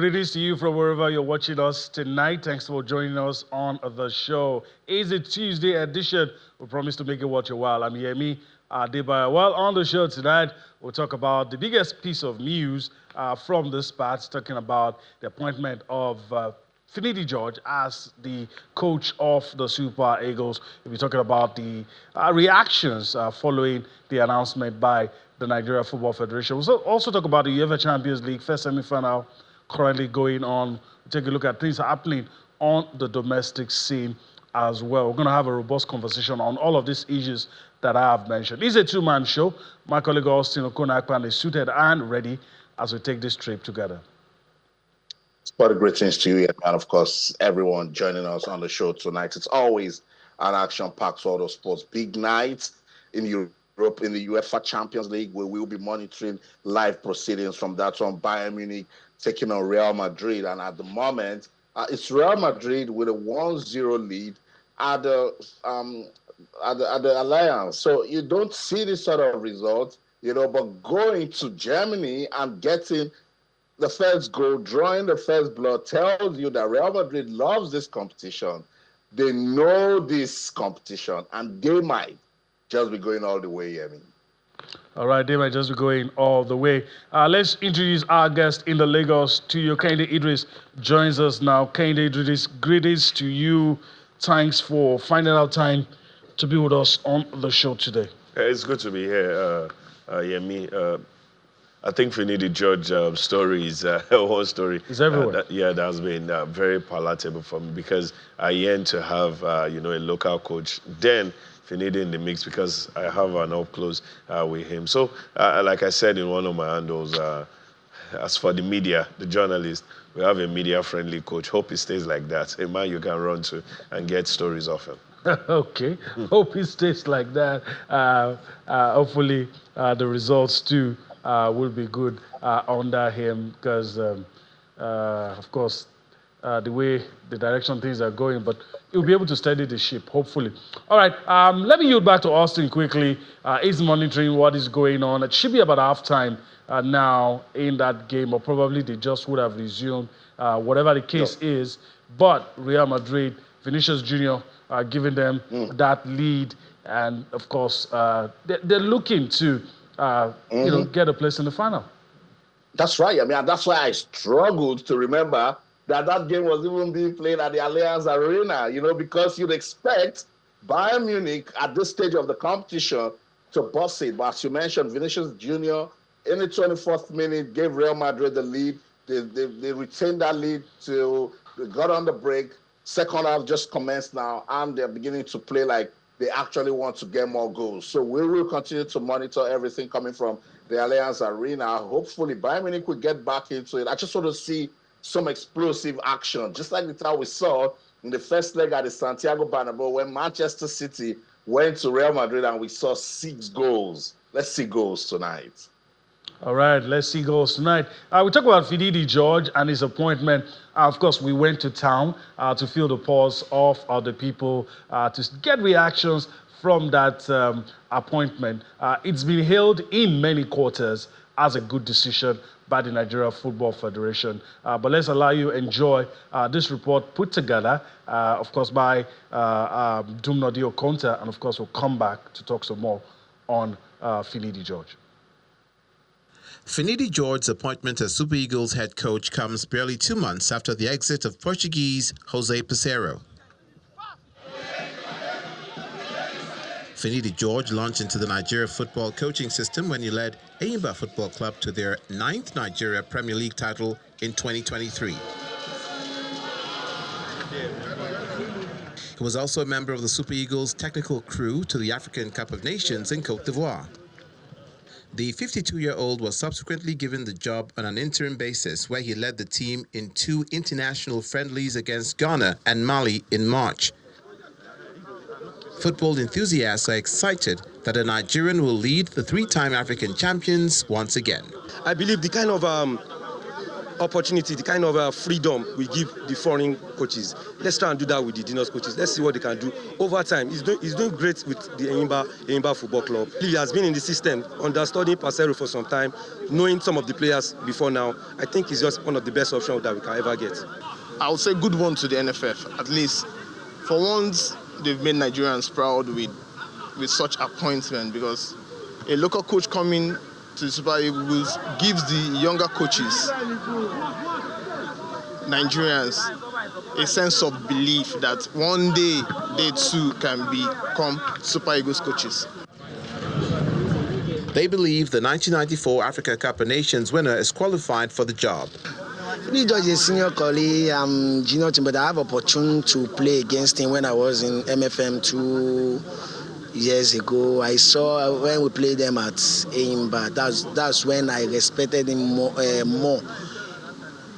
greetings to you from wherever you're watching us tonight. Thanks for joining us on the show. It's a Tuesday edition. We promise to make it worth your while. I'm Yemi Adebaya. Well, on the show tonight, we'll talk about the biggest piece of news from this part, talking about the appointment of Finidi George as the coach of the Super Eagles. We'll be talking about the reactions following the announcement by the Nigeria Football Federation. We'll also talk about the UEFA Champions League first semi-final currently going on. We'll take a look at things happening on the domestic scene as well. We're going to have a robust conversation on all of these issues that I have mentioned. It's a two-man show. My colleague Austin Okonakpan is suited and ready as we take this trip together. Spotty greetings to you, and of course, everyone joining us on the show tonight. It's always an action-packed world of sports. Big night in Europe, in the UEFA Champions League, where we'll be monitoring live proceedings from that one. Bayern Munich taking on Real Madrid, and at the moment, it's Real Madrid with a 1-0 lead at the Alliance. So you don't see this sort of result, but going to Germany and getting the first goal, drawing the first blood, tells you that Real Madrid loves this competition. They know this competition, and they might just be going all the way, All right, they might just be going all the way. Let's introduce our guest in the Lagos studio. Kehinde Idris joins us now. Kehinde Idris, greetings to you. Thanks for finding out time to be with us on the show today. It's good to be here, Yemi. I think Finidi George story is one story. It's everywhere. That has been very palatable for me because I yearn to have a local coach. Then Finidi in the mix because I have an up close with him. So, like I said in one of my handles, as for the media, the journalists, we have a media-friendly coach. Hope he stays like that. A man you can run to and get stories off him. Okay. Hope he stays like that. Hopefully, the results too will be good under him because, of course, the way the direction things are going, but he'll be able to steady the ship, hopefully. All right, let me yield back to Austin quickly. He's monitoring what is going on. It should be about halftime now in that game, or probably they just would have resumed, whatever the case is. But Real Madrid, Vinicius Jr. Giving them that lead, and of course, they're looking to get a place in the final. That's right. I mean, that's why I struggled to remember that game was even being played at the Alliance Arena, because you'd expect Bayern Munich at this stage of the competition to boss it. But as you mentioned, Vinicius Jr. in the 24th minute gave Real Madrid the lead. They retained that lead till they got on the break. Second half just commenced now, and they're beginning to play like they actually want to get more goals. So we will continue to monitor everything coming from the Alliance Arena. Hopefully, Bayern Munich will get back into it. I just want to see some explosive action, just like the time we saw in the first leg at the Santiago Bernabeu when Manchester City went to Real Madrid and we saw 6 goals. Let's see goals tonight. All right, let's see goals tonight. We talk about Finidi George and his appointment. Of course, we went to town to feel the pulse of the people, to get reactions from that appointment. It's been hailed in many quarters as a good decision by the Nigeria Football Federation. But let's allow you to enjoy this report put together, of course, by Dumnodi Okonta, and of course, we'll come back to talk some more on Finidi George. Finidi George's appointment as Super Eagles head coach comes barely 2 months after the exit of Portuguese Jose Peseiro. Finidi George launched into the Nigeria football coaching system when he led Enyimba Football Club to their 9th Nigeria Premier League title in 2023. He was also a member of the Super Eagles technical crew to the African Cup of Nations in Côte d'Ivoire. The 52-year-old was subsequently given the job on an interim basis, where he led the team in 2 international friendlies against Ghana and Mali in March. Football enthusiasts are excited that a Nigerian will lead the 3-time African champions once again. I believe the kind of opportunity, the kind of freedom we give the foreign coaches. Let's try and do that with the indigenous coaches. Let's see what they can do over time. He's doing great with the Enyimba Football Club. He has been in the system, understudying Parcero for some time, knowing some of the players before now. I think he's just one of the best options that we can ever get. I would say good one to the NFF. At least for once, they've made Nigerians proud with such appointment, because a local coach coming to the Super Eagles gives the younger coaches, Nigerians, a sense of belief that one day they too can become Super Eagles coaches. They believe the 1994 Africa Cup of Nations winner is qualified for the job. Finidi George is a senior colleague. I'm junior team, but I have opportunity to play against him when I was in MFM 2 years ago. I saw when we played them at Enyimba. That's when I respected him more.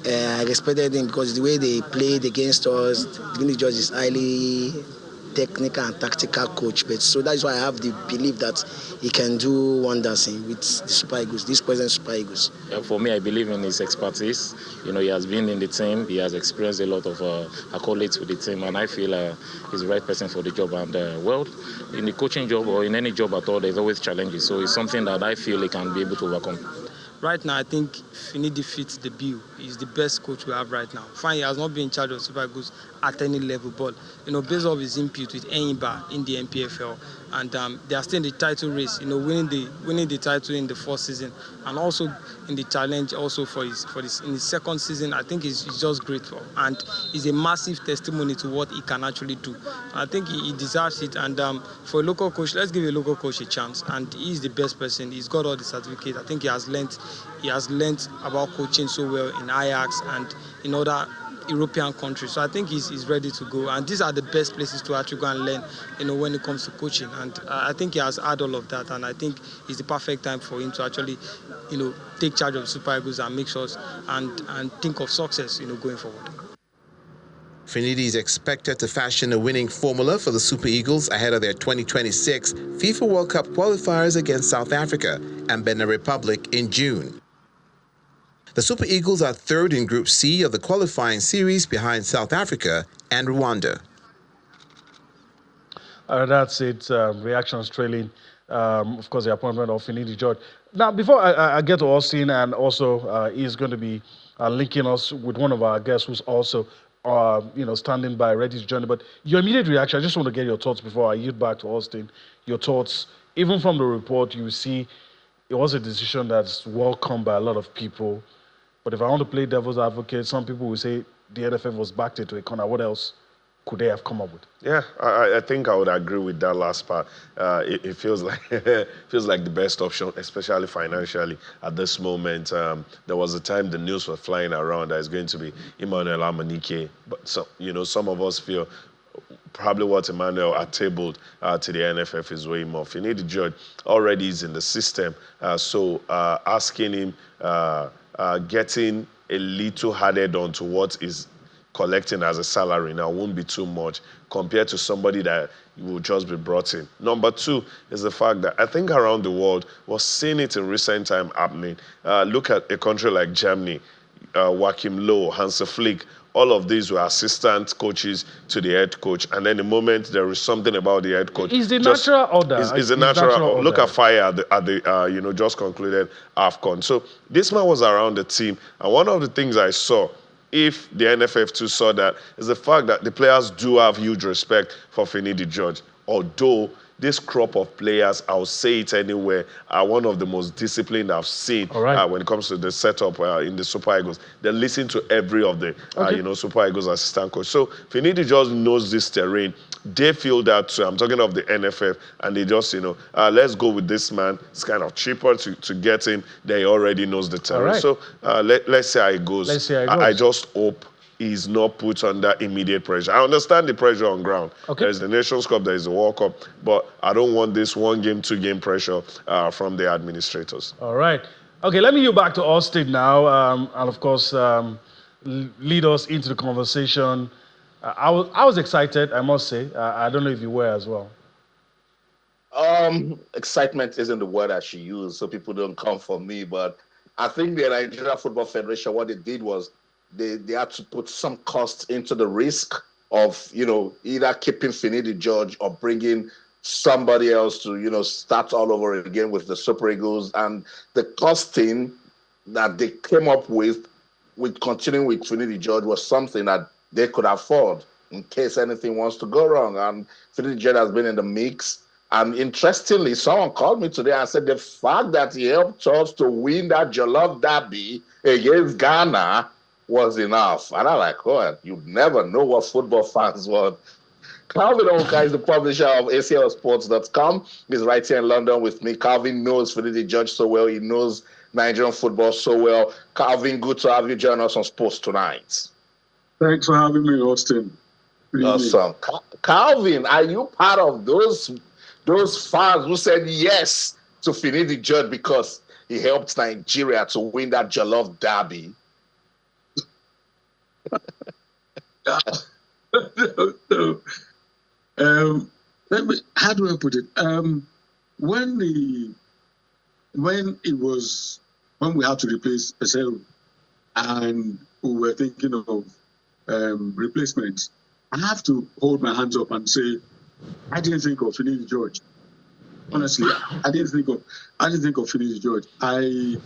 I respected him because the way they played against us, Finidi George is highly technical and tactical coach. But so that's why I have the belief that he can do wonders with the Super Eagles, this present Super Eagles. For me, I believe in his expertise. He has been in the team. He has experienced a lot of accolades with the team, and I feel he's the right person for the job. And in the coaching job or in any job at all, there's always challenges. So it's something that I feel he can be able to overcome. Right now, I think Finidi fits the bill. He's the best coach we have right now. Fine, he has not been in charge of Super Eagles at any level, but based off his input with Enyimba in the NPFL, and they are still in the title race. Winning the title in the first season, and also in the challenge also for his in his second season. I think he's just grateful, and is a massive testimony to what he can actually do. I think he deserves it, and for a local coach, let's give a local coach a chance. And he's the best person. He's got all the certificates. I think he has learned about coaching so well in Ajax and in other European countries. So I think he's ready to go. And these are the best places to actually go and learn, when it comes to coaching. And I think he has had all of that. And I think it's the perfect time for him to actually, take charge of Super Eagles and make sure and think of success, going forward. Finidi is expected to fashion a winning formula for the Super Eagles ahead of their 2026 FIFA World Cup qualifiers against South Africa and Benin Republic in June. The Super Eagles are third in Group C of the qualifying series behind South Africa and Rwanda. That's it. Reactions trailing, of course, the appointment of Finidi George. Now, before I get to Austin, and also he's going to be linking us with one of our guests who's also, standing by, ready to join. But your immediate reaction, I just want to get your thoughts before I yield back to Austin. Your thoughts, even from the report, you see it was a decision that's welcomed by a lot of people. But if I want to play devil's advocate, some people will say the NFF was backed into a corner. What else could they have come up with? Yeah, I think I would agree with that last part. It feels like the best option, especially financially at this moment. There was a time the news was flying around that it's going to be Emmanuel Amunike, but some of us feel probably what Emmanuel had tabled to the NFF is way more. Finidi George already is in the system, so asking him, getting a little added on to what is collecting as a salary now won't be too much compared to somebody that will just be brought in. Number two is the fact that I think around the world, we're seeing it in recent time happening. Look at a country like Germany, Joachim Low, Hansi Flick. All of these were assistant coaches to the head coach. And then the moment there is something about the head coach. Is the natural order. Is the natural order. Look at Fire at the just concluded AFCON. So this man was around the team. And one of the things I saw, if the NFF too saw that, is the fact that the players do have huge respect for Finidi George. Although this crop of players, I'll say it anywhere, are one of the most disciplined I've seen when it comes to the setup in the Super Eagles. They listen to every of the Super Eagles assistant coach. So Finidi just knows this terrain. They feel that too. I'm talking of the NFF, and they just, let's go with this man. It's kind of cheaper to get him. They already knows the terrain. So let's see how it goes. I just hope he's not put under immediate pressure. I understand the pressure on ground. There's the Nations Cup, there's the World Cup, but I don't want this 1 game, 2 game pressure from the administrators. All right. Okay, let me go back to Austin now, and of course, lead us into the conversation. I was excited, I must say. I don't know if you were as well. Excitement isn't the word I should use, so people don't come for me, but I think the Nigeria Football Federation, what they did was they had to put some cost into the risk of, either keeping Finidi George or bringing somebody else to, start all over again with the Super Eagles. And the costing that they came up with continuing with Finidi George was something that they could afford in case anything wants to go wrong. And Finidi George has been in the mix. And interestingly, someone called me today and said the fact that he helped us to win that Jollof Derby against Ghana was enough. And I'm like, oh, you never know what football fans want. Calvin Onka is the publisher of ACLsports.com. He's right here in London with me. Calvin knows Finidi George so well. He knows Nigerian football so well. Calvin, good to have you join us on Sports Tonight. Thanks for having me, Austin. Awesome. Calvin, are you part of those fans who said yes to Finidi George because he helped Nigeria to win that Jollof Derby? No. How do I put it? When we had to replace Pesero and we were thinking of replacements, I have to hold my hands up and say, I didn't think of Finidi George. Honestly, I didn't think of Finidi George. I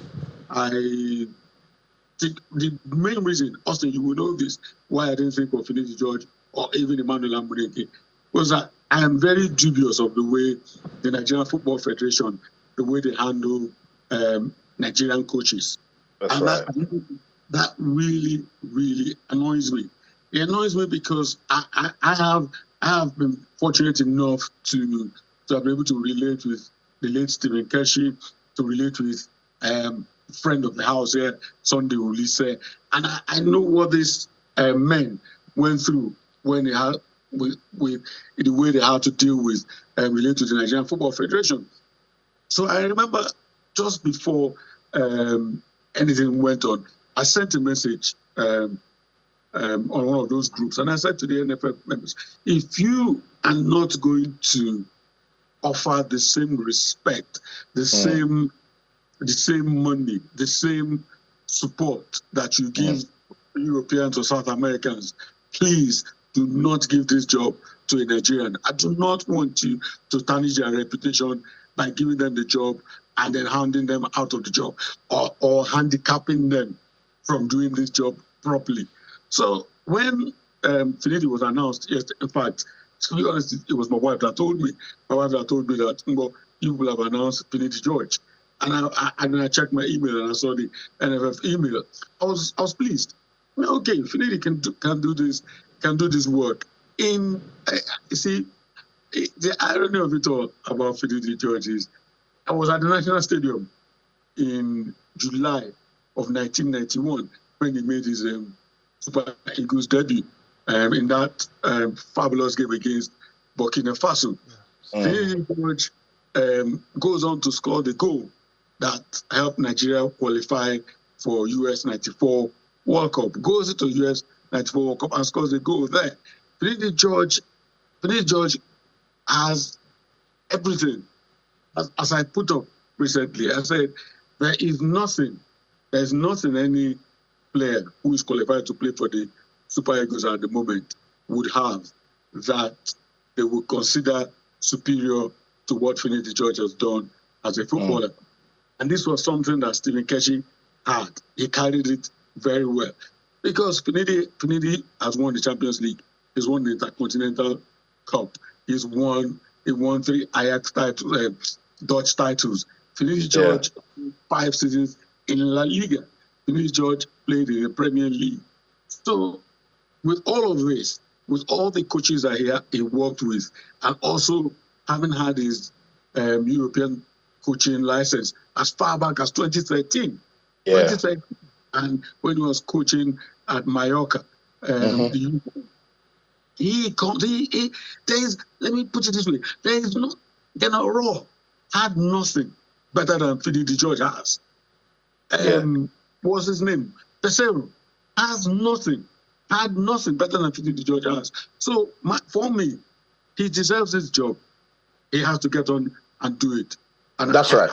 think the main reason, Austin, you will know this, why I didn't think of Finidi George or even Emmanuel Amuneke, was that I am very dubious of the way the Nigerian Football Federation, the way they handle Nigerian coaches. That's right. That really, really annoys me. It annoys me because I have been fortunate enough to have been able to relate with the late Stephen Keshi, to relate with friend of the house here, Sunday Ulisse, and I know what these men went through when they had with the way they had to deal with relate to the Nigerian Football Federation. So I remember just before anything went on, I sent a message on one of those groups, and I said to the NFF members, if you are not going to offer the same respect, the same money, the same support that you give Europeans or South Americans, please do not give this job to a Nigerian. I do not want you to tarnish their reputation by giving them the job and then handing them out of the job or handicapping them from doing this job properly. So when Finidi was announced, yes, in fact, to be honest, it was my wife that told me. My wife that told me that, well, you will have announced Finidi George. And then I checked my email and I saw the NFF email. I was pleased. Well, okay, Finidi can do this work. You see, the irony of it all about Finidi George is, I was at the National Stadium in July of 1991 when he made his Super Eagles debut in that fabulous game against Burkina Faso. Finidi George goes on to score the goal that helped Nigeria qualify for US 94 World Cup. Goes into US 94 World Cup and scores a goal there. Finidi George has everything. As I put up recently, I said, there's nothing any player who is qualified to play for the Super Eagles at the moment would have that they would consider superior to what Finidi George has done as a footballer. And this was something that Stephen Keshi had. He carried it very well. Because Finidi has won the Champions League. He's won the Intercontinental Cup. He won 3 Ajax titles, Dutch titles. Finidi George, 5 seasons in La Liga. Finidi George played in the Premier League. So with all of this, with all the coaches that he worked with, and also having had his European coaching license as far back as 2013. 2013, and when he was coaching at Mallorca, let me put it this way: General Raw had nothing better than Finidi George has. What's his name? Pesero had nothing better than Finidi George has. So for me, he deserves his job. He has to get on and do it. And that's right.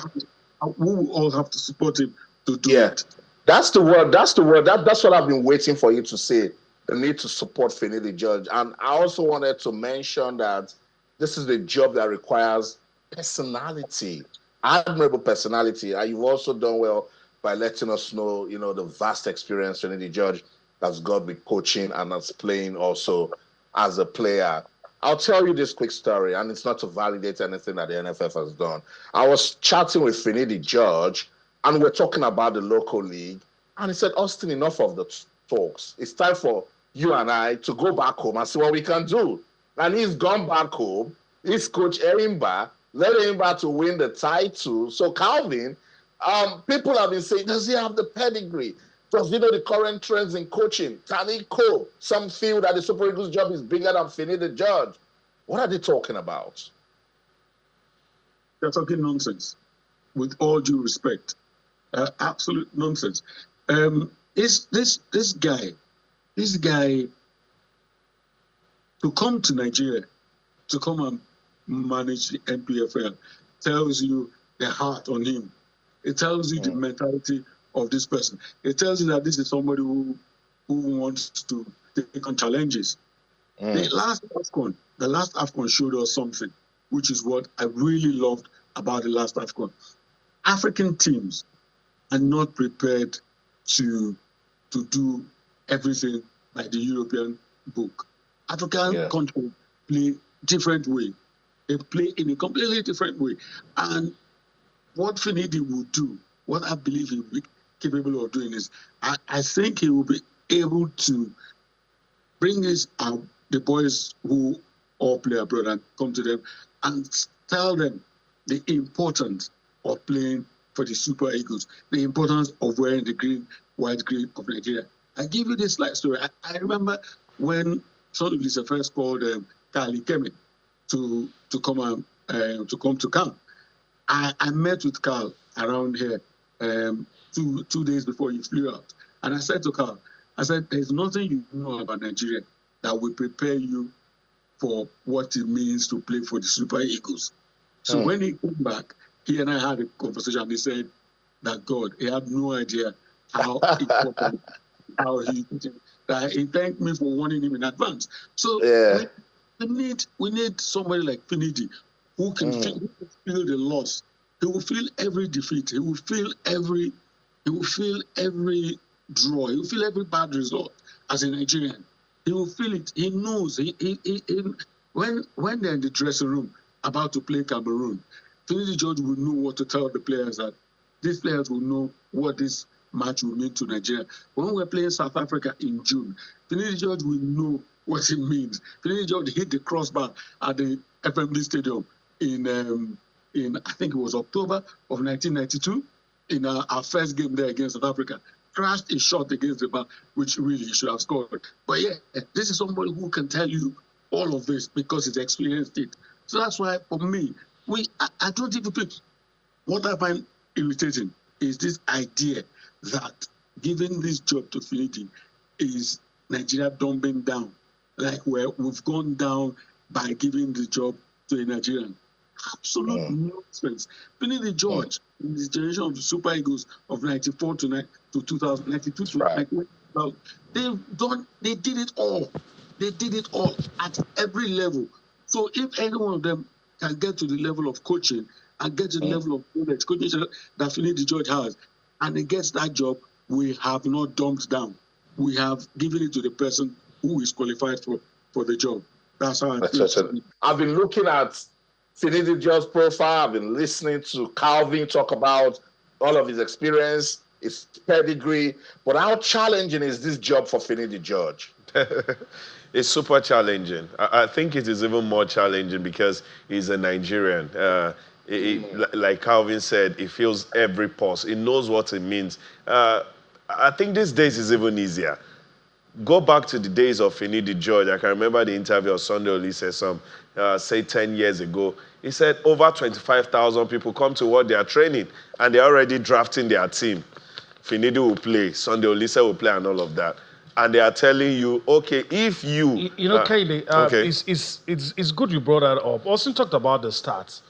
We will all have to support him to do it. That's the word. That's what I've been waiting for you to say. The need to support Finidi George. And I also wanted to mention that this is a job that requires personality, admirable personality. And you've also done well by letting us know, the vast experience Finidi George has got with coaching and as playing also as a player. I'll tell you this quick story, and it's not to validate anything that the NFF has done. I was chatting with Finidi George, and we're talking about the local league. And he said, Austin, enough of the talks. It's time for you and I to go back home and see what we can do. And he's gone back home. He's coached Erimba, led Erimba to win the title. So Calvin, people have been saying, does he have the pedigree? Does he know the current trends in coaching? Can he cope? Some feel that the Super Eagles job is bigger than Finidi George. What are they talking about? They're talking nonsense, with all due respect. Absolute nonsense. Is this guy to come to Nigeria, to come and manage the NPFL, tells you the heart on him. It tells you the mentality of this person. It tells you that this is somebody who wants to take on challenges. The last AFCON showed us something, which is what I really loved about the last AFCON. African teams are not prepared to do everything like the European book. African countries play different way. They play in a completely different way. And what Finidi will do, what I believe he will be capable of doing is, I think he will be able to bring the boys who all play abroad and come to them and tell them the importance of playing for the Super Eagles, the importance of wearing the white green of Nigeria. I give you this slight story. I remember when Sonny Lisa first called Kali Kemi to come to camp. I met with Carl around here 2 days before he flew out. And I said to Carl, there's nothing you know about Nigeria that will prepare you for what it means to play for the Super Eagles. So when he came back, he and I had a conversation. He said that he had no idea how important, he thanked me for warning him in advance. So we need somebody like Finidi who can feel the loss. He will feel every defeat. He will feel every draw. He will feel every bad result as a Nigerian. He will feel it. He knows. When they're in the dressing room about to play Cameroon, Finidi George will know what to tell the players, that these players will know what this match will mean to Nigeria. When we're playing South Africa in June, Finidi George will know what it means. Finidi George hit the crossbar at the FMD Stadium in I think it was October of 1992, in our first game there against South Africa. Crashed a shot against the bar, which really he should have scored. But this is somebody who can tell you all of this because he's experienced it. So that's why, for me, I don't even think, what I find irritating is this idea that giving this job to Finidi is Nigeria dumbing down, like we've gone down by giving the job to a Nigerian. Absolute nonsense. Finidi George, in this generation of the Super Eagles of 94 to 2092 to 19, they did it all. They did it all at every level. So if any one of them can get to the level of coaching and get to the level of knowledge, coaching that Finidi George has, and he gets that job, we have not dumped down. We have given it to the person who is qualified for the job. That's how I feel. I've been looking at Finidi George's profile. I've been listening to Calvin talk about all of his experience, his pedigree. But how challenging is this job for Finidi George? It's super challenging. I think it is even more challenging because he's a Nigerian. Like Calvin said, he feels every pulse. He knows what it means. I think these days is even easier. Go back to the days of Finidi George. I can remember the interview of Sunday Olise say 10 years ago. He said over 25,000 people come to what they are training, and they're already drafting their team. Finidi will play, Sunday Olise will play, and all of that. And they are telling you, okay, if you... Kaide, it's good you brought that up. Austin talked about the stats,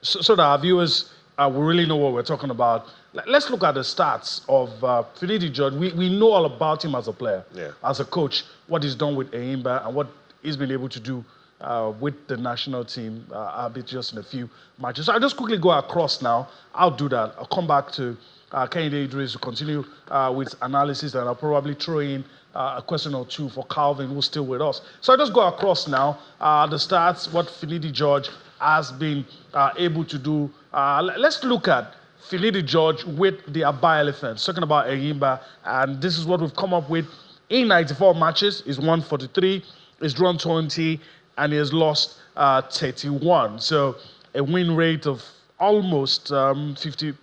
so that our viewers will really know what we're talking about. let's look at the stats of Finidi George. We know all about him as a player, as a coach, what he's done with Enyimba and what he's been able to do with the national team, albeit just in a few matches. So I'll just quickly go across now. I'll do that. I'll come back to Kehinde Idris to continue with analysis, and I'll probably throw in a question or two for Calvin, who's still with us. So I'll just go across now the stats, what Finidi George has been able to do. Let's look at Finidi George with the Aba Elephants, talking about Enyimba, and this is what we've come up with. In 94 matches, he's won 43, he's drawn 20, and he has lost 31. So a win rate of almost 50%,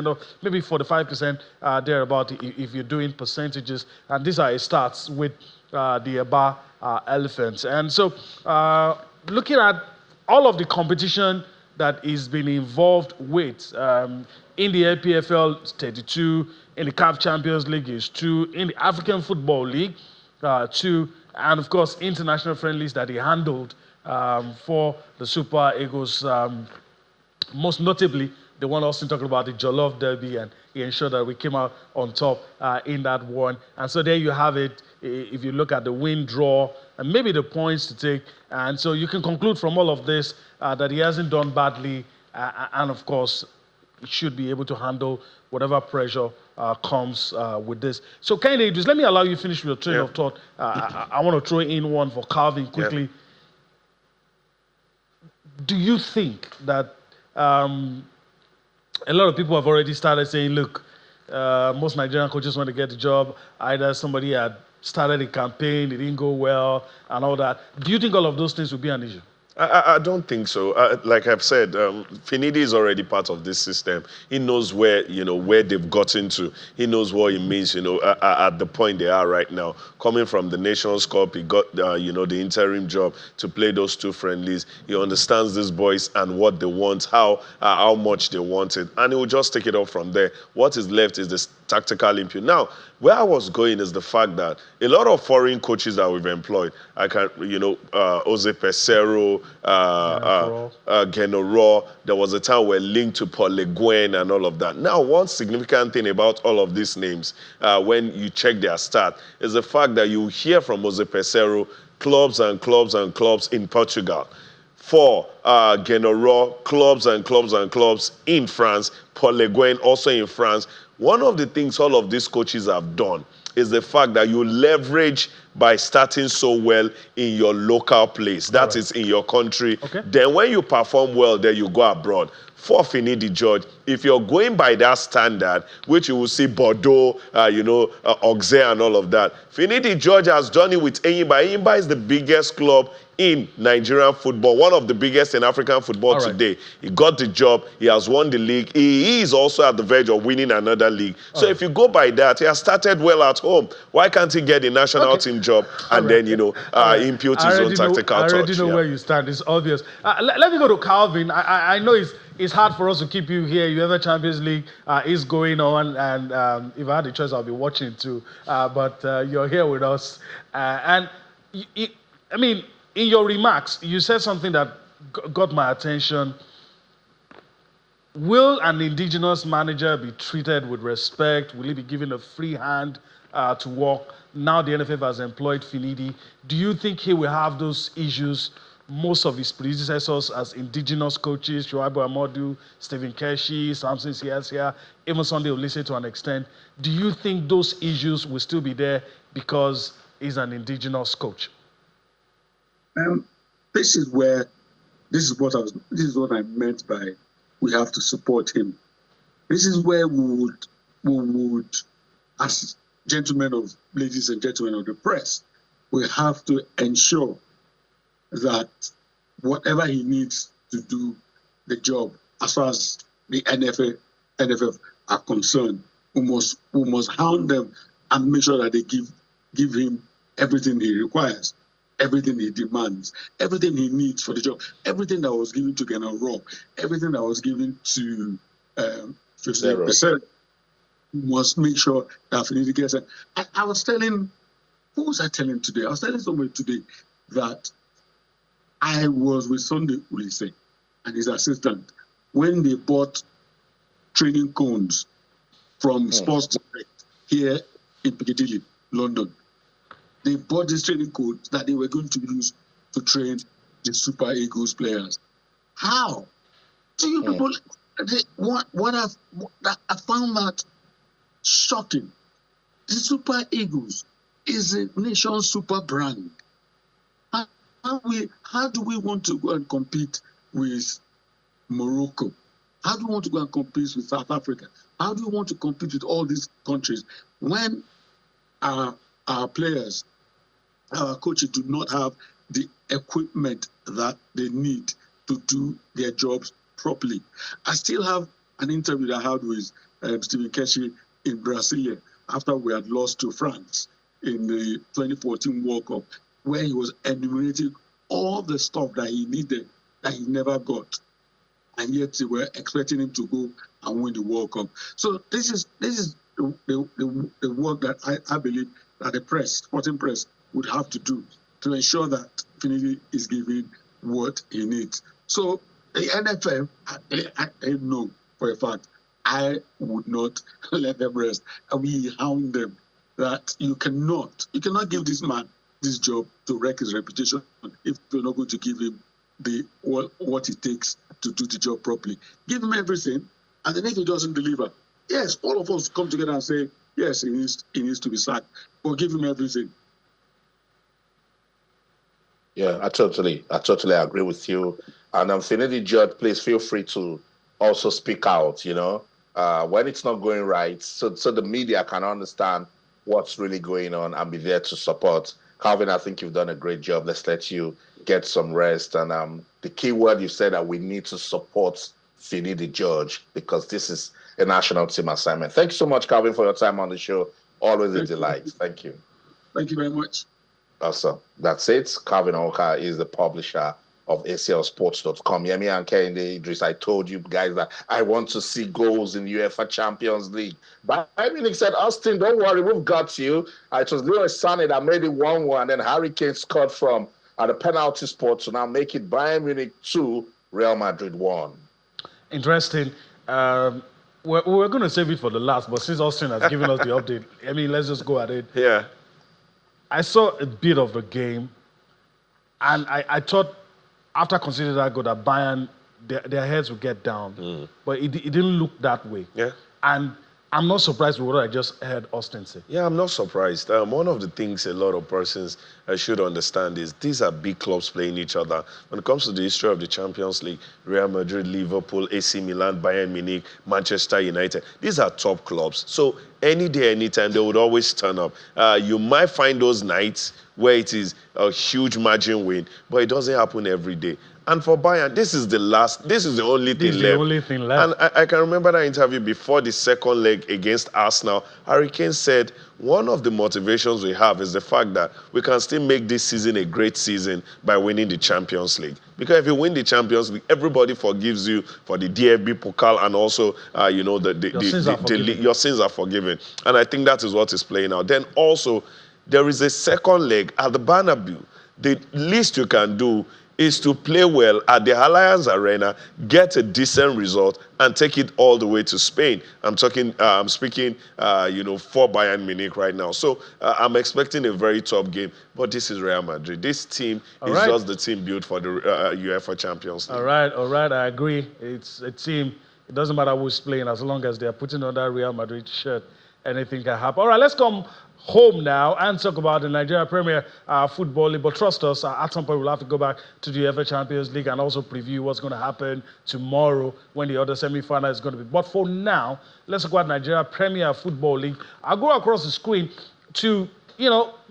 or maybe 45% thereabout if you're doing percentages. And these are his stats with the Aba Elephants. And so looking at all of the competition that he's been involved with, in the LPFL, 32, in the CAF Champions League is 2, in the African Football League, 2, and of course international friendlies that he handled for the Super Eagles, most notably the one also talking about the Jollof Derby, and he ensured that we came out on top in that one. And so there you have it. If you look at the win, draw, and maybe the points to take, and so you can conclude from all of this that he hasn't done badly, and of course he should be able to handle whatever pressure comes with this. So Kehinde, just let me allow you to finish with your train of thought. I want to throw in one for Calvin quickly. Do you think that a lot of people have already started saying, look, most Nigerian coaches want to get the job, either somebody had started a campaign, it didn't go well, and all that. Do you think all of those things will be an issue? I don't think so. Like I've said, Finidi is already part of this system. He knows where they've gotten to. He knows what it means, at the point they are right now. Coming from the Nations Cup, he got, the interim job to play those 2 friendlies. He understands these boys and what they want, how much they want it, and he will just take it up from there. What is left is the tactical input. Now, where I was going is the fact that a lot of foreign coaches that we've employed, Jose Pesero, Genoro, there was a time we're linked to Paul Le Guen and all of that. Now, one significant thing about all of these names, when you check their stat, is the fact that you hear from Jose Pesero clubs and clubs and clubs in Portugal. For Genoro, clubs and clubs and clubs in France, Paul Le Guen also in France. One of the things all of these coaches have done is the fact that you leverage by starting so well in your local place. That is in your country. Okay. Then when you perform well, then you go abroad. For Finidi George, if you're going by that standard, which you will see Bordeaux, Auxerre and all of that, Finidi George has done it with Enyimba. Enyimba is the biggest club in Nigerian football, one of the biggest in African football today. He got the job. He has won the league. He is also at the verge of winning another league. So if you go by that, he has started well at home. Why can't he get a national team job and then, impute his own tactical touch? I already know where you stand. It's obvious. Let me go to Calvin. I know it's hard for us to keep you here. UEFA Champions League is going on, and if I had the choice, I'll be watching too. But you're here with us. In your remarks, you said something that got my attention. Will an indigenous manager be treated with respect? Will he be given a free hand to work? Now the NFF has employed Finidi. Do you think he will have those issues? Most of his predecessors as indigenous coaches, Shuaibu Amadu, Stephen Keshi, Samson Siasia, even Sunday Olise to an extent. Do you think those issues will still be there because he's an indigenous coach? This is what I meant by we have to support him. This is where we would, as ladies and gentlemen of the press, we have to ensure that whatever he needs to do the job, as far as the NFF are concerned, we must hound them and make sure that they give him everything he requires, everything he demands, everything he needs for the job, everything that was given to Genaro, everything that was given to Pesero, must make sure that Finidi gets it. I was telling, who was I telling today? I was telling somebody today that I was with Sunday Olise and his assistant when they bought training cones from Sports Direct here in Piccadilly, London. They bought these training cones that they were going to use to train the Super Eagles players. How? Do you people? I found that shocking. The Super Eagles is a nation super brand. How do we want to go and compete with Morocco? How do we want to go and compete with South Africa? How do we want to compete with all these countries when our players, our coaches do not have the equipment that they need to do their jobs properly? I still have an interview that I had with Stephen Keshi in Brasilia after we had lost to France in the 2014 World Cup, where he was enumerating all the stuff that he needed that he never got, and yet they were expecting him to go and win the World Cup. So this is the work that I believe that the press, sporting press, would have to do to ensure that Finidi is given what he needs. So the NFF, I know for a fact, I would not let them rest. And we hound them that you cannot give this man this job to wreck his reputation if you're not going to give him what it takes to do the job properly. Give him everything, and then if he doesn't deliver, yes, all of us come together and say, yes, he needs to be sacked, but give him everything. Yeah, I totally agree with you. And Finidi George, please feel free to also speak out, when it's not going right, so the media can understand what's really going on and be there to support. Calvin, I think you've done a great job. Let's let you get some rest. And the key word you said that we need to support Finidi George because this is a national team assignment. Thank you so much, Calvin, for your time on the show. Always a delight. Thank you. Thank you very much. Awesome. That's it. Calvin Oka is the publisher of aclsports.com. Yemi and Kehinde Idris, I told you guys that I want to see goals in UEFA Champions League. But Munich said, Austin, don't worry, we've got you. It was Leroy Sané that made it 1-1, and then Harry Kane scored from the penalty spot to now make it Bayern Munich 2, Real Madrid 1. Interesting. We're going to save it for the last, but since Austin has given us the update, let's just go at it. Yeah. I saw a bit of the game, and I thought, after considering that goal, that Bayern, their heads would get down. But it didn't look that way. Yeah. And I'm not surprised with what I just heard Austin say. Yeah, I'm not surprised. One of the things a lot of persons should understand is these are big clubs playing each other. When it comes to the history of the Champions League, Real Madrid, Liverpool, AC Milan, Bayern Munich, Manchester United, these are top clubs. So any day, anytime, they would always turn up. You might find those nights where it is a huge margin win, but it doesn't happen every day. And for Bayern, this is the only thing left. And I can remember that interview before the second leg against Arsenal. Harry Kane said, one of the motivations we have is the fact that we can still make this season a great season by winning the Champions League. Because if you win the Champions League, everybody forgives you for the DFB Pokal and also, your sins are forgiven. And I think that is what is playing out. Then also, there is a second leg at the Bernabeu. The least you can do is to play well at the Allianz Arena, get a decent result, and take it all the way to Spain. I'm speaking, for Bayern Munich right now. So I'm expecting a very tough game. But this is Real Madrid. This team is just the team built for the UEFA Champions League. All right, I agree. It's a team. It doesn't matter who's playing as long as they're putting on that Real Madrid shirt. Anything can happen. All right, let's come home now and talk about the Nigeria Premier Football League. But trust us, at some point we'll have to go back to the UEFA Champions League and also preview what's going to happen tomorrow when the other semi-final is going to be. But for now, let's talk about Nigeria Premier Football League. I'll go across the screen to,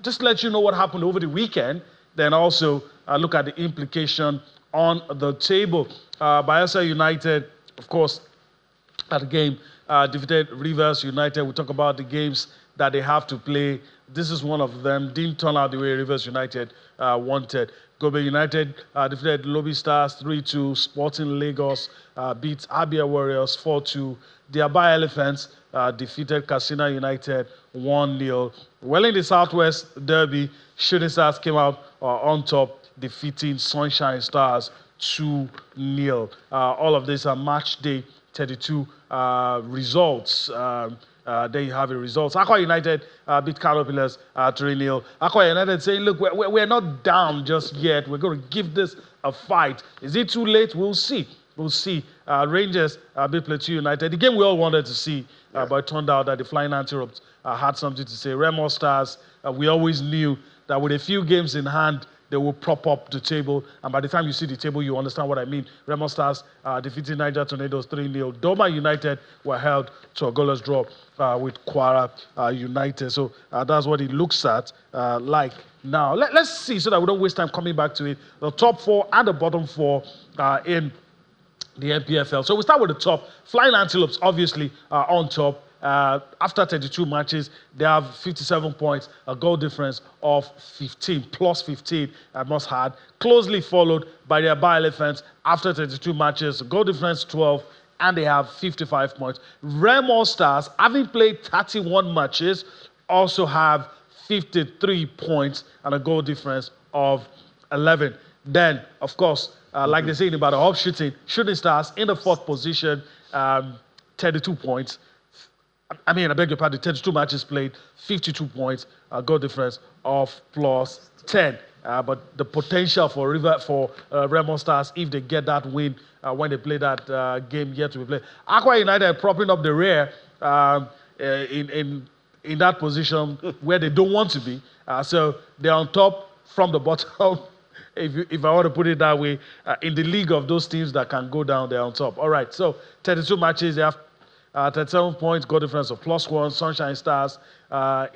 just let you know what happened over the weekend. Then also look at the implication on the table. Bayelsa United, of course, at the game, defeated Rivers United. We'll talk about the games that they have to play. This is one of them. Didn't turn out the way Rivers United wanted. Gobe United defeated Lobby Stars 3-2. Sporting Lagos beat Abia Warriors 4-2. The Aba Elephants defeated Katsina United 1-0. Well, in the Southwest Derby, Shooting Stars came out on top, defeating Sunshine Stars 2-0. All of this are match day 32 results. There you have the results. Aqua United beat Caterpillars 3-0. Aqua United saying, look, we're not down just yet. We're going to give this a fight. Is it too late? We'll see. We'll see. Rangers beat Plateau United. The game we all wanted to see, but it turned out that the Flying Antelopes had something to say. Remo Stars, we always knew that with a few games in hand, they will prop up the table. And by the time you see the table, you understand what I mean. Remo Stars defeated Niger Tornadoes 3-0. Doma United were held to a goalless draw with Kwara United. So that's what it looks at like now. Let's see, so that we don't waste time coming back to it. The top 4 and the bottom 4 in the NPFL. So we start with the top. Flying Antelopes, obviously, on top. After 32 matches, they have 57 points, a goal difference of 15, plus 15, I must add. Closely followed by the Aba Elephants after 32 matches, goal difference 12, and they have 55 points. Remo Stars, having played 31 matches, also have 53 points and a goal difference of 11. Then, of course, like they say about the hop shooting stars in the 4th position, 32 points. I beg your pardon, 32 matches played, 52 points, goal difference of plus 10. But the potential for Remo Stars, if they get that win when they play that game yet to be played. Aqua United propping up the rear in that position where they don't want to be. So they're on top from the bottom. If I want to put it that way, in the league of those teams that can go down, they're on top. All right, so 32 matches, they have 37 points, goal difference of plus 1. Sunshine Stars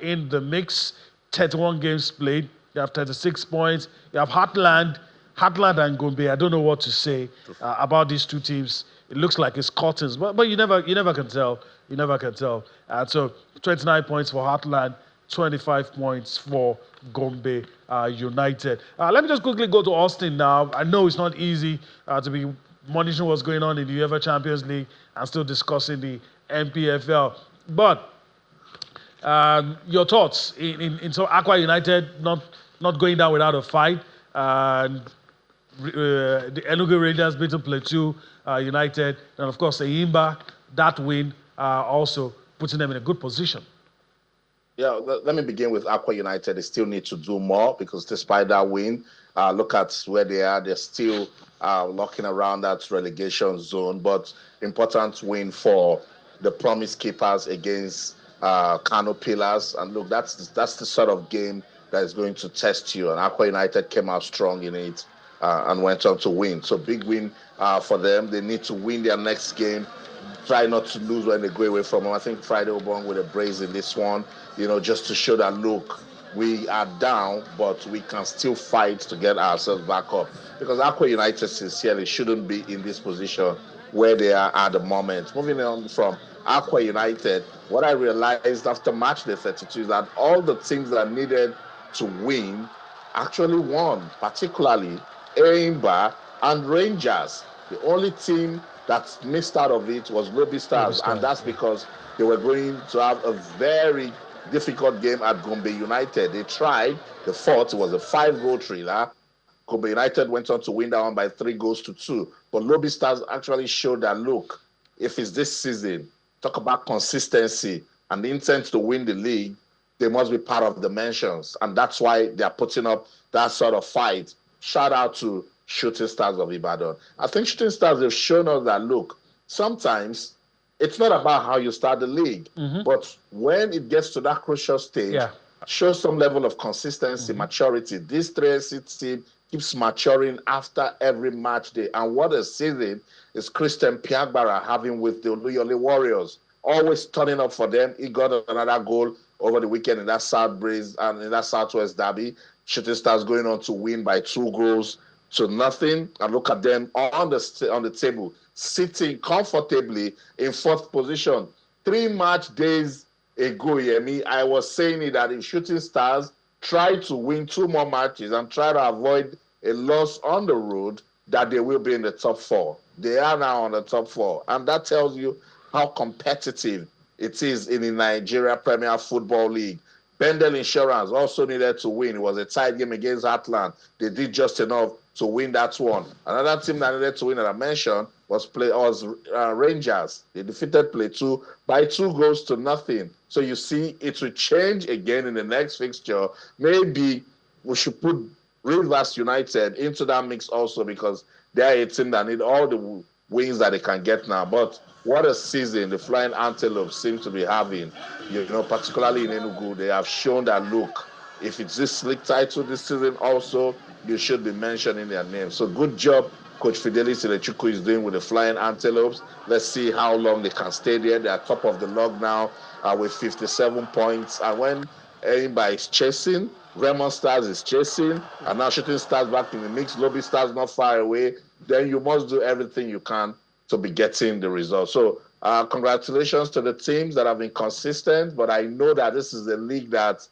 in the mix, 31 games played. You have 36 points. You have Heartland and Gombe. I don't know what to say about these two teams. It looks like it's curtains, but you never can tell. You never can tell. So 29 points for Heartland, 25 points for Gombe United. Let me just quickly go to Austin now. I know it's not easy to be monitoring what's going on in the UEFA Champions League and still discussing the NPFL. But your thoughts in so Aqua United not going down without a fight, and the Enugu Rangers beating Plateau United, and of course Eyimba, that win also putting them in a good position. Yeah, let me begin with Aqua United. They still need to do more because despite that win, look at where they are. They're still locking around that relegation zone, but important win for the Promise Keepers against Kano Pillars. And look, that's the sort of game that is going to test you. And Aqua United came out strong in it and went on to win. So big win for them. They need to win their next game. Try not to lose when they go away from them. I think Friday will bring with a brace in this one, just to show that, look, we are down, but we can still fight to get ourselves back up. Because Aqua United sincerely shouldn't be in this position where they are at the moment. Moving on from Aqua United, what I realized after match day 32 is that all the teams that needed to win actually won, particularly Eyimba and Rangers. The only team that missed out of it was Lobby Stars, and that's because they were going to have a very difficult game at Gombe United. They tried, they fought, it was a 5-goal thriller. Gombe United went on to win that one by 3-2. But Lobby Stars actually showed that, look, if it's this season, talk about consistency and the intent to win the league, they must be part of the mentions. And that's why they're putting up that sort of fight. Shout out to Shooting Stars of Ibadan. I think Shooting Stars have shown us that, look, sometimes it's not about how you start the league, but when it gets to that crucial stage, show some level of consistency, maturity. This 3SC team keeps maturing after every match day. And what a season is Christian Piagbara having with the Oluyole Warriors. Always turning up for them. He got another goal over the weekend in that South Breeze and in that Southwest Derby. Shooting Stars going on to win by 2-0. And look at them on the table, sitting comfortably in 4th position. 3 match days ago, I was saying that if Shooting Stars try to win 2 more matches and try to avoid a loss on the road, that they will be in the top 4. They are now on the top 4. And that tells you how competitive it is in the Nigeria Premier Football League. Bendel Insurance also needed to win. It was a tight game against Heartland. They did just enough to win that one. Another team that needed to win that I mentioned was Rangers. They defeated Plateau by 2-0. So you see, it will change again in the next fixture. Maybe we should put Rivers United into that mix also, because they're a team that need all the wins that they can get now. But what a season the Flying Antelopes seem to be having, particularly in Enugu. They have shown that, look, if it's this league title this season also, you should be mentioning their name. So good job Coach Fidelis Ilechukwu is doing with the Flying Antelopes. Let's see how long they can stay there. They are top of the log now with 57 points. And when Enyimba is chasing, Raymond Stars is chasing, and now Shooting Stars back in the mix, Lobby Stars not far away, then you must do everything you can to be getting the result. So congratulations to the teams that have been consistent, but I know that this is a league that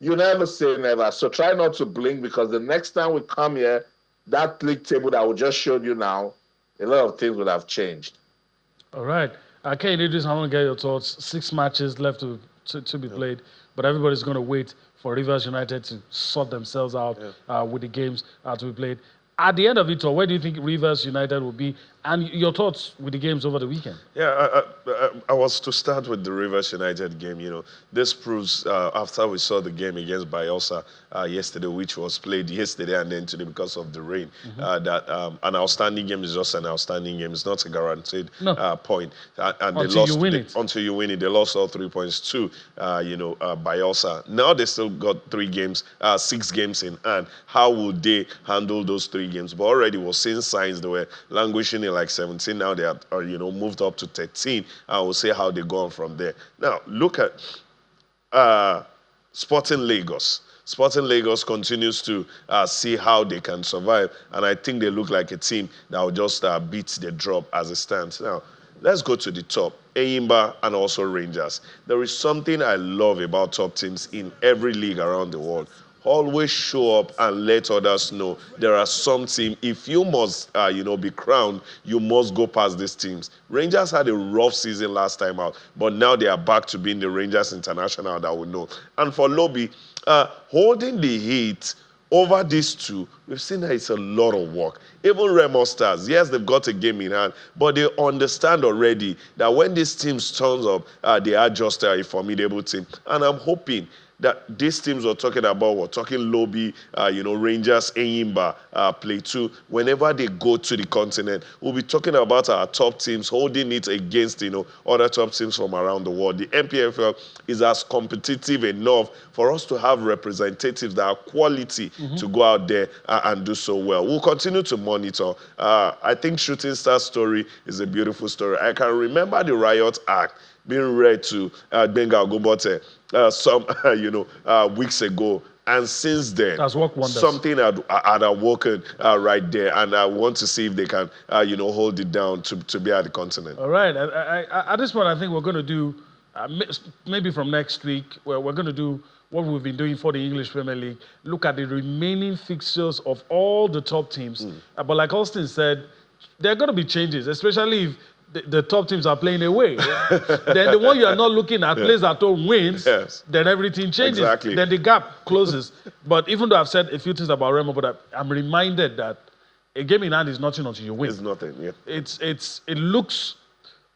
you never say never. So try not to blink, because the next time we come here, that league table that we just showed you now, a lot of things would have changed. All right. Okay, Idris, I want to get your thoughts. 6 matches left to be played, but everybody's going to wait for Rivers United to sort themselves out with the games to be played. At the end of it all, where do you think Rivers United will be? And your thoughts with the games over the weekend? Yeah, I was to start with the Rivers United game. This proves, after we saw the game against Bayelsa yesterday, which was played yesterday and then today because of the rain, that an outstanding game is just an outstanding game. It's not a guaranteed point. And until they lost, you win it. Until you win it. They lost all 3 points to, Bayelsa. Now they still got 6 games in hand. How would they handle those 3 games? But already we're seeing signs they were languishing in like 17. Now they are, moved up to 13. And we'll see how they go on from there. Now, look at Sporting Lagos. Sporting Lagos continues to see how they can survive. And I think they look like a team that will just beat the drop as it stands. Now, let's go to the top. Enyimba and also Rangers. There is something I love about top teams in every league around the world. Always show up and let others know there are some teams. If you must, be crowned, you must go past these teams. Rangers had a rough season last time out, but now they are back to being the Rangers International that we know. And for Lobby, holding the heat over these two, we've seen that it's a lot of work. Even Remo Stars, yes, they've got a game in hand, but they understand already that when these teams turns up, they are just a formidable team. And I'm hoping that these teams we're talking Lobby, Rangers, Enyimba, Plateau, whenever they go to the continent, we'll be talking about our top teams holding it against, other top teams from around the world. The NPFL is as competitive enough for us to have representatives that are quality to go out there and do so well. We'll continue to monitor. I think Shooting Star story is a beautiful story. I can remember the Riot Act being read to Benga Ogunbote some weeks ago, and since then something had awoken right there, and I want to see if they can hold it down to be at the continent. All right. At this point, I think we're going to do maybe from next week, where we're going to do what we've been doing for the English Premier League, look at the remaining fixtures of all the top teams. But like Austin said, there are going to be changes, especially if the top teams are playing away. Then the one you are not looking at plays at home, wins, then everything changes. Exactly. Then the gap closes. But even though I've said a few things about Remo, but I'm reminded that a game in hand is nothing until you win. It's nothing, yeah. It looks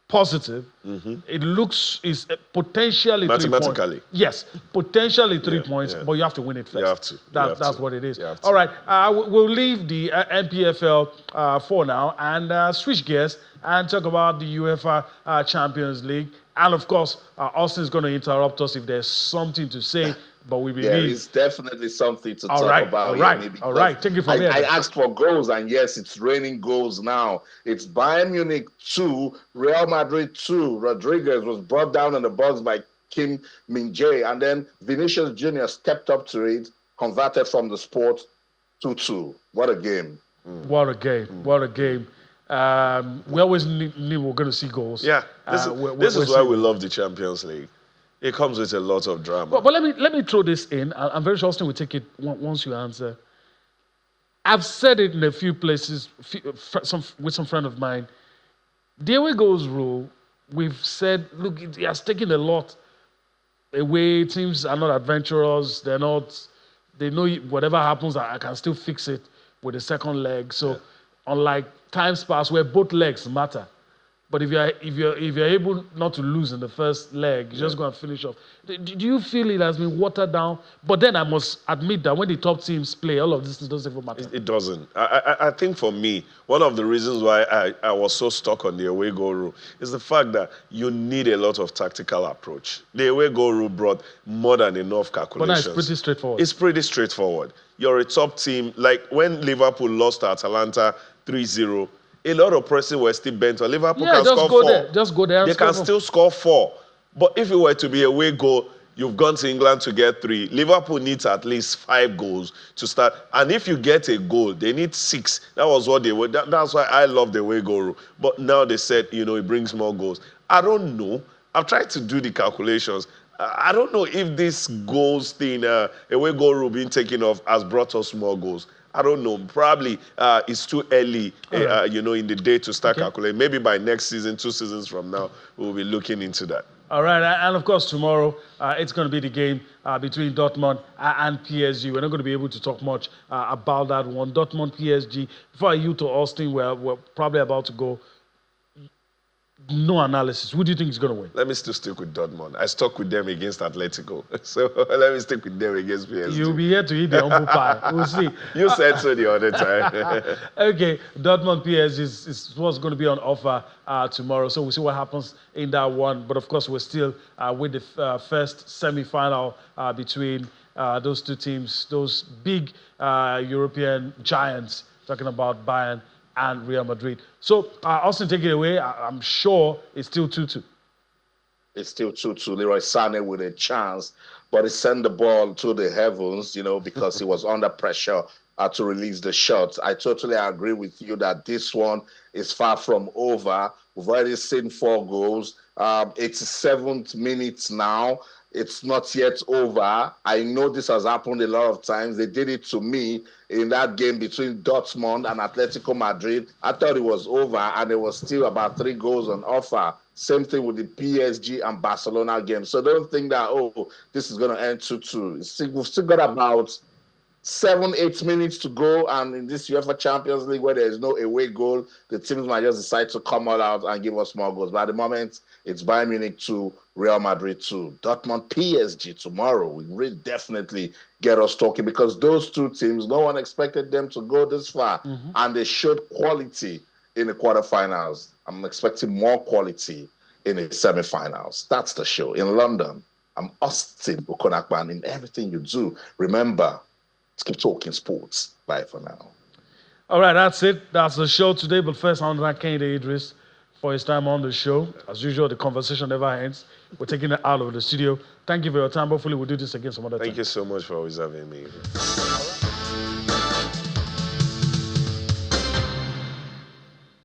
positive. It looks is potentially 3 points. Mathematically. Yes, potentially 3 points, but you have to win it first. You have to. That's what it is. All right, we'll leave the NPFL for now and switch gears and talk about the UEFA Champions League. And of course, Austin's going to interrupt us if there's something to say. But we believe there is definitely something to talk about. All right. Take it from here. I asked for goals, and yes, it's raining goals now. It's Bayern Munich 2, Real Madrid 2. Rodriguez was brought down in the box by Kim Min-jae, and then Vinicius Jr. stepped up to it, converted from the spot 2-2. What a game. What a game. What a game. We always knew we were going to see goals. Yeah, this is why we love the Champions League. It comes with a lot of drama. But let me throw this in. I'm very sure Austin will take it once you answer. I've said it in a few places with some friend of mine. The away goals rule, we've said, look, it has taken a lot away. Teams are not adventurous. They know whatever happens, I can still fix it with the second leg. So unlike times past where both legs matter. But if you're able not to lose in the first leg, you just go and finish off. Do you feel it has been watered down? But then I must admit that when the top teams play, all of this doesn't even matter. It doesn't. I think for me, one of the reasons why I was so stuck on the away goal rule is the fact that you need a lot of tactical approach. The away goal rule brought more than enough calculations. But now it's pretty straightforward. It's pretty straightforward. You're a top team. Like when Liverpool lost to Atalanta 3-0, a lot of pressing were still bent on. Liverpool can score 4. Just go there. They can still score 4. But if it were to be a away goal, you've gone to England to get 3. Liverpool needs at least 5 goals to start. And if you get a goal, they need 6. That was what they were. That's why I love the away goal rule. But now they said, it brings more goals. I don't know. I've tried to do the calculations. I don't know if this goals thing, away goal rule being taken off, has brought us more goals. I don't know. Probably it's too early, in the day to start calculating. Maybe by next season, 2 seasons from now, we'll be looking into that. All right, and of course tomorrow it's going to be the game between Dortmund and PSG. We're not going to be able to talk much about that one. Dortmund, PSG. Before you to Austin, we're probably about to go. No analysis. Who do you think is going to win? Let me still stick with Dortmund. I stuck with them against Atletico. So let me stick with them against PSG. You'll be here to eat the humble pie. We'll see. You said so the other time. Okay, Dortmund PSG is what's going to be on offer tomorrow. So we'll see what happens in that one. But of course, we're still with the first semi-final between those two teams, those big European giants, talking about Bayern and Real Madrid. So, Austin, take it away. I'm sure it's still 2-2. It's still 2-2. Leroy Sané with a chance, but he sent the ball to the heavens, because he was under pressure to release the shot. I totally agree with you that this one is far from over. We've already seen 4 goals. It's 7th minute now. It's not yet over. I know this has happened a lot of times. They did it to me in that game between Dortmund and Atletico Madrid. I thought it was over, and there was still about 3 goals on offer. Same thing with the PSG and Barcelona game. So don't think that, this is going to end 2-2. We've still got about 7-8 minutes to go, and in this UEFA Champions League where there is no away goal, the teams might just decide to come all out and give us more goals. But at the moment, it's Bayern Munich 2, Real Madrid 2. Dortmund PSG tomorrow will really definitely get us talking, because those two teams, no one expected them to go this far, and they showed quality in the quarterfinals. I'm expecting more quality in the semifinals. That's the show. In London, I'm Austin Okonakpan. In everything you do, remember, let's keep talking sports. Bye for now. All right, that's it. That's the show today. But first, I want to thank Kehinde Idris for his time on the show. As usual, the conversation never ends. We're taking it out of the studio. Thank you for your time. Hopefully, we'll do this again some other time. Thank you so much for always having me.